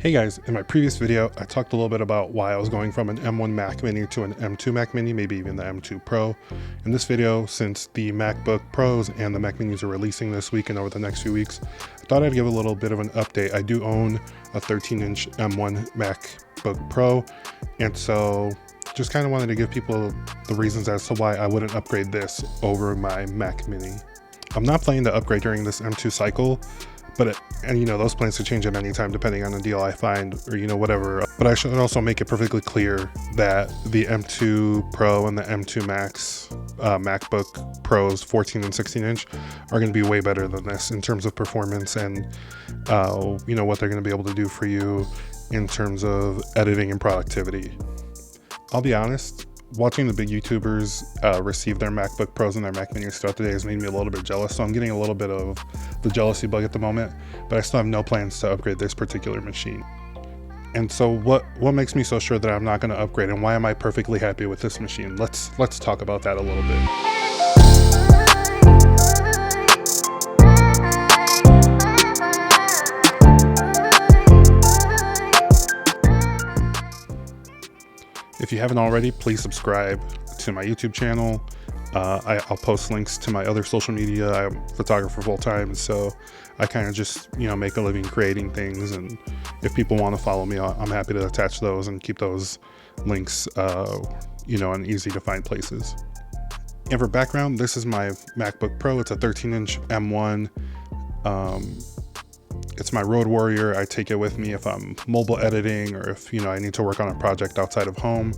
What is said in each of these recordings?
Hey guys, in my previous video, I talked a little bit about why I was going from an M1 Mac Mini to an M2 Mac Mini, maybe even the M2 Pro. In this video, since the MacBook Pros and the Mac Minis are releasing this week and over the next few weeks, I thought I'd give a little bit of an update. I do own a 13-inch M1 MacBook Pro, and so just kind of wanted to give people the reasons as to why I wouldn't upgrade this over my Mac Mini. I'm not planning to upgrade during this M2 cycle, but those plans could change at any time depending on the deal I find or whatever. But I should also make it perfectly clear that the M2 Pro and the M2 Max MacBook Pros 14 and 16 inch are going to be way better than this in terms of performance and what they're going to be able to do for you in terms of editing and productivity. I'll be honest, watching the big YouTubers receive their MacBook Pros and their Mac Minis throughout the day has made me a little bit jealous, so I'm getting a little bit of the jealousy bug at the moment, but I still have no plans to upgrade this particular machine. And so what makes me so sure that I'm not going to upgrade, and why am I perfectly happy with this machine? Let's talk about that a little bit. If you haven't already, please subscribe to my YouTube channel. I'll post links to my other social media. I'm a photographer full time, so I kind of just make a living creating things. And if people want to follow me, I'm happy to attach those and keep those links, in easy to find places. And for background, this is my MacBook Pro. It's a 13-inch M1. It's my road warrior. I take it with me if I'm mobile editing or if I need to work on a project outside of home.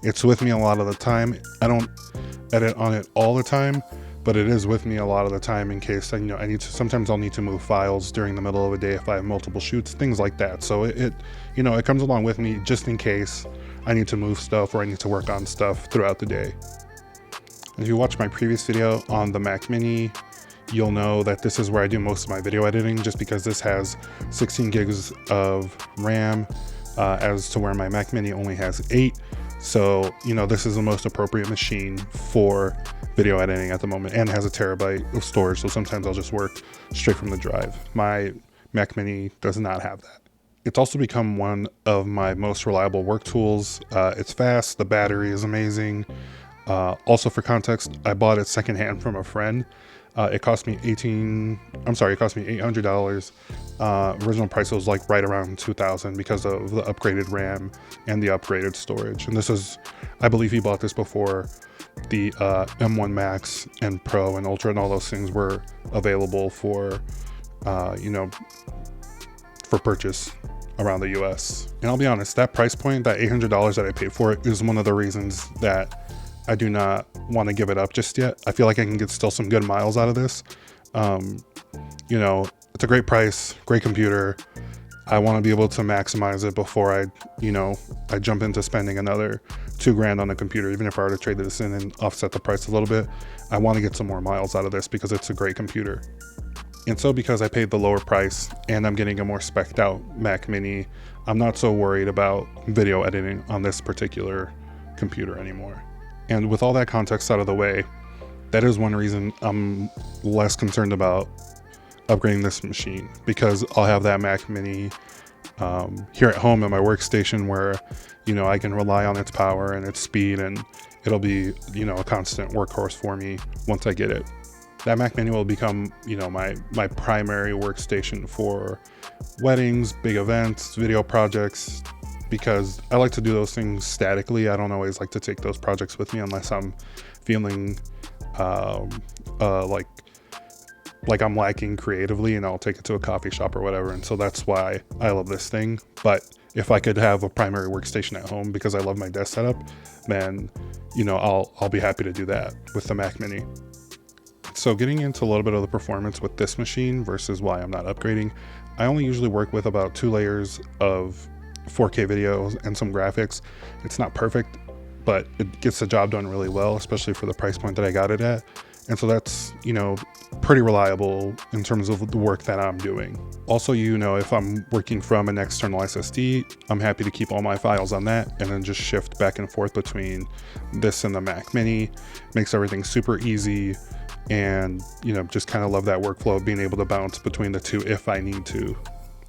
It's with me a lot of the time. I don't edit on it all the time, but it is with me a lot of the time in case sometimes I'll need to move files during the middle of a day if I have multiple shoots, things like that. So it comes along with me just in case I need to move stuff or I need to work on stuff throughout the day. If you watch my previous video on the Mac Mini, you'll know that this is where I do most of my video editing, just because this has 16 gigs of RAM as to where my Mac Mini only has 8. So, this is the most appropriate machine for video editing at the moment, and has a terabyte of storage. So sometimes I'll just work straight from the drive. My Mac Mini does not have that. It's also become one of my most reliable work tools. It's fast. The battery is amazing. Also, for context, I bought it secondhand from a friend. It cost me $800. Original price was like right around $2,000 because of the upgraded RAM and the upgraded storage. And this is, I believe he bought this before the M1 Max and Pro and Ultra and all those things were available for purchase around the US. And I'll be honest, that price point, that $800 that I paid for it, is one of the reasons that I do not want to give it up just yet. I feel like I can get still some good miles out of this. It's a great price, great computer. I want to be able to maximize it before I jump into spending another $2,000 on a computer. Even if I were to trade this in and offset the price a little bit, I want to get some more miles out of this because it's a great computer. And so because I paid the lower price and I'm getting a more spec'd out Mac Mini, I'm not so worried about video editing on this particular computer anymore. And with all that context out of the way, that is one reason I'm less concerned about upgrading this machine, because I'll have that Mac Mini here at home at my workstation where, I can rely on its power and its speed, and it'll be, a constant workhorse for me once I get it. That Mac Mini will become, my primary workstation for weddings, big events, video projects, because I like to do those things statically. I don't always like to take those projects with me unless I'm feeling like I'm lacking creatively, and I'll take it to a coffee shop or whatever. And so that's why I love this thing. But if I could have a primary workstation at home because I love my desk setup, then I'll be happy to do that with the Mac Mini. So getting into a little bit of the performance with this machine versus why I'm not upgrading, I only usually work with about 2 layers of 4K videos and some graphics. It's not perfect, but it gets the job done really well, especially for the price point that I got it at. And so that's, pretty reliable in terms of the work that I'm doing. Also, if I'm working from an external SSD, I'm happy to keep all my files on that and then just shift back and forth between this and the Mac Mini. Makes everything super easy, and just kind of love that workflow of being able to bounce between the two if I need to.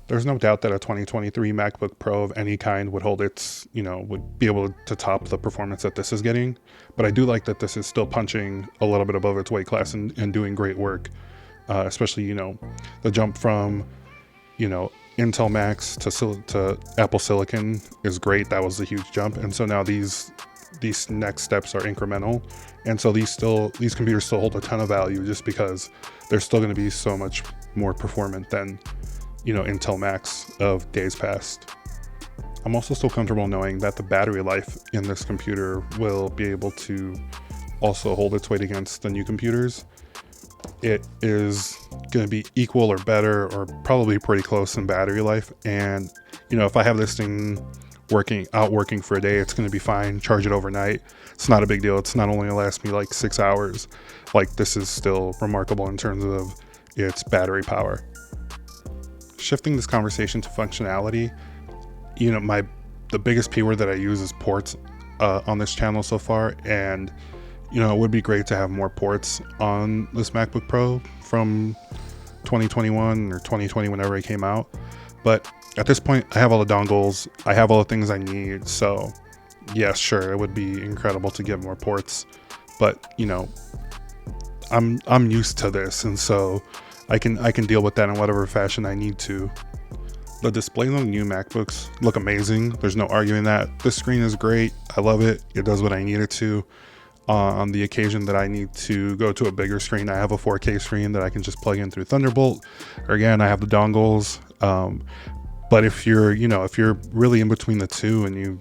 There's no doubt that a 2023 MacBook Pro of any kind would hold its, would be able to top the performance that this is getting. But I do like that this is still punching a little bit above its weight class and doing great work. Especially, the jump from, Intel Macs to Apple Silicon is great. That was a huge jump. And so now these next steps are incremental. And so these computers still hold a ton of value just because they're still going to be so much more performant than Intel Macs of days past. I'm also still comfortable knowing that the battery life in this computer will be able to also hold its weight against the new computers. It is going to be equal or better, or probably pretty close in battery life. And if I have this thing working for a day, it's going to be fine. Charge it overnight. It's not a big deal. It's not only going to last me like 6 hours. Like, this is still remarkable in terms of its battery power. Shifting this conversation to functionality, the biggest P word that I use is ports on this channel so far, and it would be great to have more ports on this MacBook Pro from 2021 or 2020, whenever it came out. But at this point, I have all the dongles, I have all the things I need, so yes, sure, it would be incredible to get more ports, but I'm used to this, and so I can deal with that in whatever fashion I need to. The displays on the new MacBooks look amazing. There's no arguing that. This screen is great. I love it. It does what I need it to. On the occasion that I need to go to a bigger screen, I have a 4K screen that I can just plug in through Thunderbolt. Or again, I have the dongles. But if you're really in between the two and you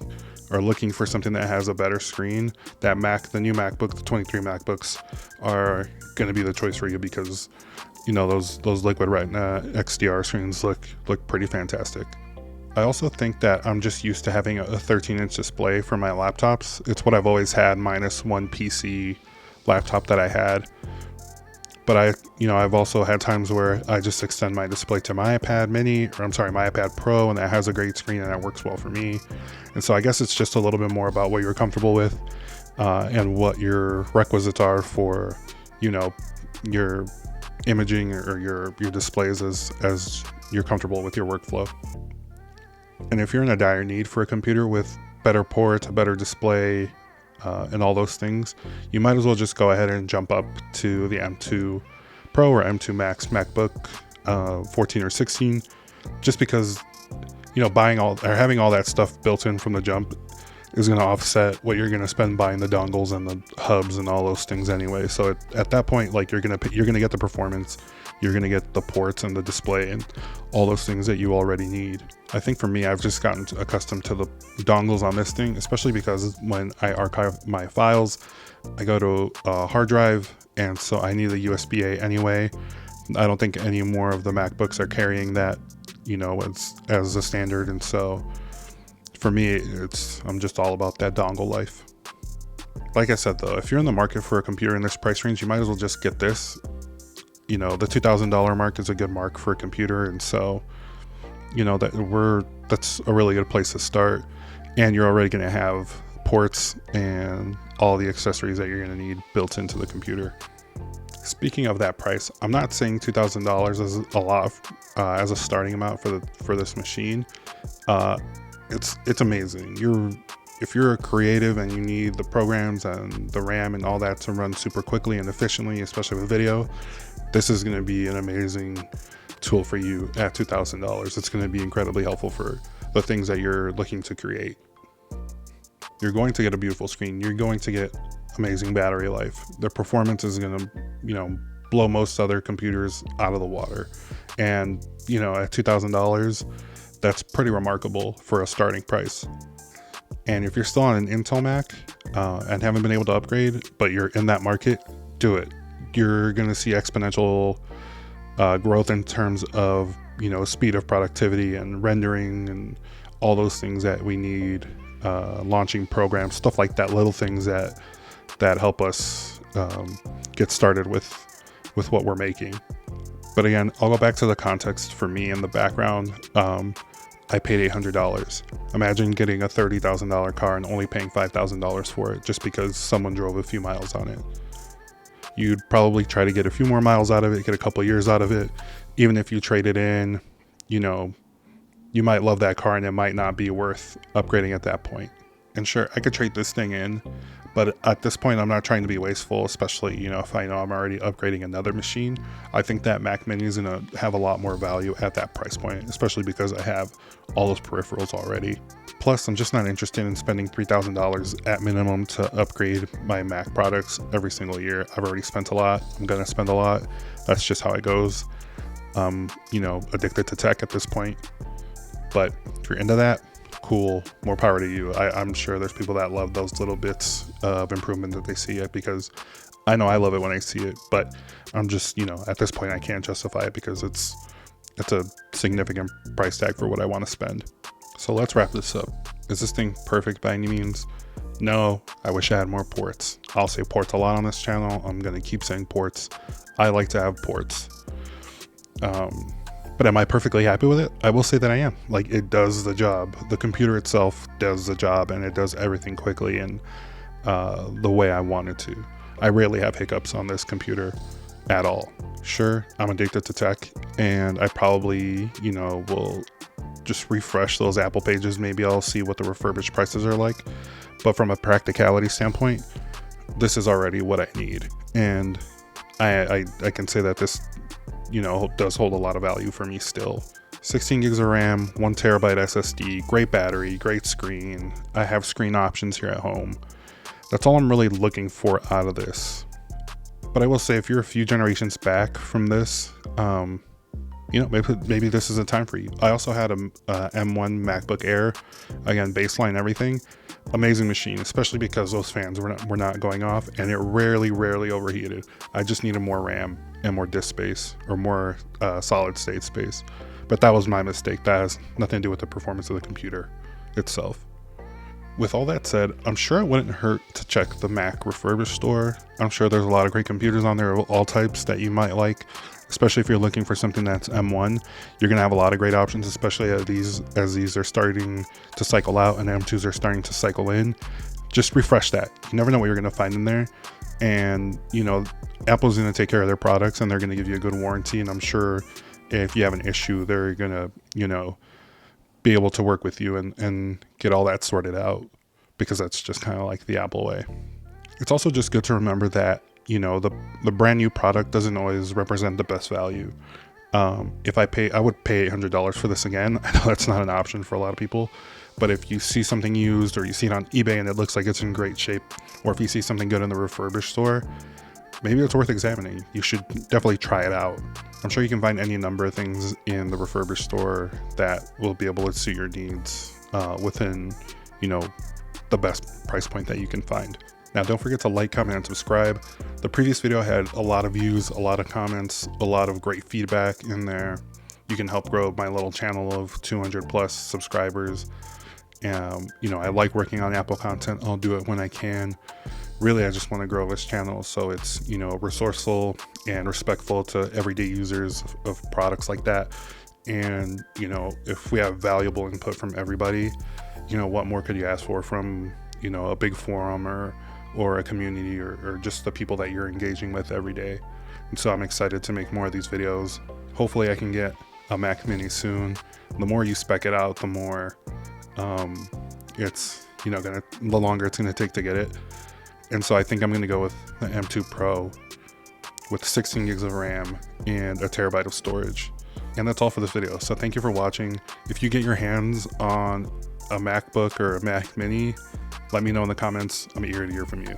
are looking for something that has a better screen, the new MacBook, the 23 MacBooks are going to be the choice for you, because those Liquid Retina XDR screens look pretty fantastic. I also think that I'm just used to having a 13-inch display for my laptops. It's what I've always had, minus one PC laptop that I had. But I've also had times where I just extend my display to my iPad my iPad Pro, and that has a great screen and that works well for me. And so I guess it's just a little bit more about what you're comfortable with and what your requisites are for, your imaging or your displays as you're comfortable with your workflow. And if you're in a dire need for a computer with better ports, a better display, and all those things, you might as well just go ahead and jump up to the M2 Pro or M2 Max MacBook 14 or 16, just because having all that stuff built in from the jump is going to offset what you're going to spend buying the dongles and the hubs and all those things anyway. So at that point, like, you're going to get the performance, you're going to get the ports and the display and all those things that you already need. I think for me, I've just gotten accustomed to the dongles on this thing, especially because when I archive my files, I go to a hard drive, and so I need a USB-A anyway. I don't think any more of the MacBooks are carrying that, as a standard, and so for me, I'm just all about that dongle life. Like I said, though, if you're in the market for a computer in this price range, you might as well just get this. The $2,000 mark is a good mark for a computer, and so that's a really good place to start. And you're already going to have ports and all the accessories that you're going to need built into the computer. Speaking of that price, I'm not saying $2,000 is a lot as a starting amount for this machine. It's amazing. If you're a creative and you need the programs and the RAM and all that to run super quickly and efficiently, especially with video, this is going to be an amazing tool for you at $2,000. It's going to be incredibly helpful for the things that you're looking to create. You're going to get a beautiful screen. You're going to get amazing battery life. The performance is going to, blow most other computers out of the water. And, at $2,000, that's pretty remarkable for a starting price. And if you're still on an Intel Mac and haven't been able to upgrade, but you're in that market, do it. You're going to see exponential growth in terms of, speed of productivity and rendering and all those things that we need, launching programs, stuff like that, little things that help us get started with what we're making. But again, I'll go back to the context for me in the background. I paid $800. Imagine getting a $30,000 car and only paying $5,000 for it just because someone drove a few miles on it. You'd probably try to get a few more miles out of it, get a couple years out of it, even if you traded in, you might love that car and it might not be worth upgrading at that point. And sure, I could trade this thing in, but at this point I'm not trying to be wasteful, especially, you know, if I know I'm already upgrading another machine. I think that Mac Mini is gonna have a lot more value at that price point, especially because I have all those peripherals already. Plus, I'm just not interested in spending $3,000 at minimum to upgrade my Mac products every single year. I've already spent a lot. I'm gonna spend a lot. That's just how it goes. You know, addicted to tech at this point. But if you're into that, cool, more power to you. I'm sure there's people that love those little bits of improvement that they see it, because I know I love it when I see it, but I'm just, you know, at this point I can't justify it because it's a significant price tag for what I want to spend. So let's wrap this up. Is this thing perfect by any means? No, I wish I had more ports. I'll say ports a lot on this channel. I'm gonna keep saying ports. I like to have ports. But am I perfectly happy with it? I will say that I am. Like, it does the job. The computer itself does the job, and it does everything quickly and the way I want it to. I rarely have hiccups on this computer at all. Sure, I'm addicted to tech, and I probably, you know, will just refresh those Apple pages. Maybe I'll see what the refurbished prices are like. But from a practicality standpoint, this is already what I need. And I can say that this, you know, does hold a lot of value for me still. 16 gigs of RAM, 1 terabyte SSD, great battery, great screen. I have screen options here at home. That's all I'm really looking for out of this. But I will say, if you're a few generations back from this, you know, maybe this is a time for you. I also had a M1 MacBook Air, again, baseline everything. Amazing machine, especially because those fans were not going off, and it rarely overheated. I just needed more RAM and more disk space, or more solid state space. But that was my mistake. That has nothing to do with the performance of the computer itself. With all that said, I'm sure it wouldn't hurt to check the Mac refurbished store. I'm sure there's a lot of great computers on there of all types that you might like, especially if you're looking for something that's M1. You're gonna have a lot of great options, especially as these are starting to cycle out and M2s are starting to cycle in. Just refresh that. You never know what you're gonna find in there. And, you know, Apple's gonna take care of their products, and they're gonna give you a good warranty. And I'm sure if you have an issue, they're gonna, you know, be able to work with you and get all that sorted out, because that's just kind of like the Apple way. It's also just good to remember that, you know, the brand new product doesn't always represent the best value. If I would pay $800 for this again. I know that's not an option for a lot of people, but if you see something used, or you see it on eBay and it looks like it's in great shape, or if you see something good in the refurbished store, maybe it's worth examining. You should definitely try it out. I'm sure you can find any number of things in the refurbished store that will be able to suit your needs within, you know, the best price point that you can find. Now, don't forget to like, comment, and subscribe. The previous video had a lot of views, a lot of comments, a lot of great feedback in there. You can help grow my little channel of 200 plus subscribers. You know, I like working on Apple content. I'll do it when I can. Really, I just want to grow this channel so it's, you know, resourceful and respectful to everyday users of products like that. And, you know, if we have valuable input from everybody, you know, what more could you ask for from, you know, a big forum or a community, or just the people that you're engaging with every day. And so I'm excited to make more of these videos. Hopefully I can get a Mac Mini soon. The more you spec it out, the more it's, you know, the longer it's gonna take to get it. And so I think I'm gonna go with the M2 Pro with 16 gigs of RAM and a terabyte of storage. And that's all for this video. So thank you for watching. If you get your hands on a MacBook or a Mac Mini, let me know in the comments. I'm eager to hear from you.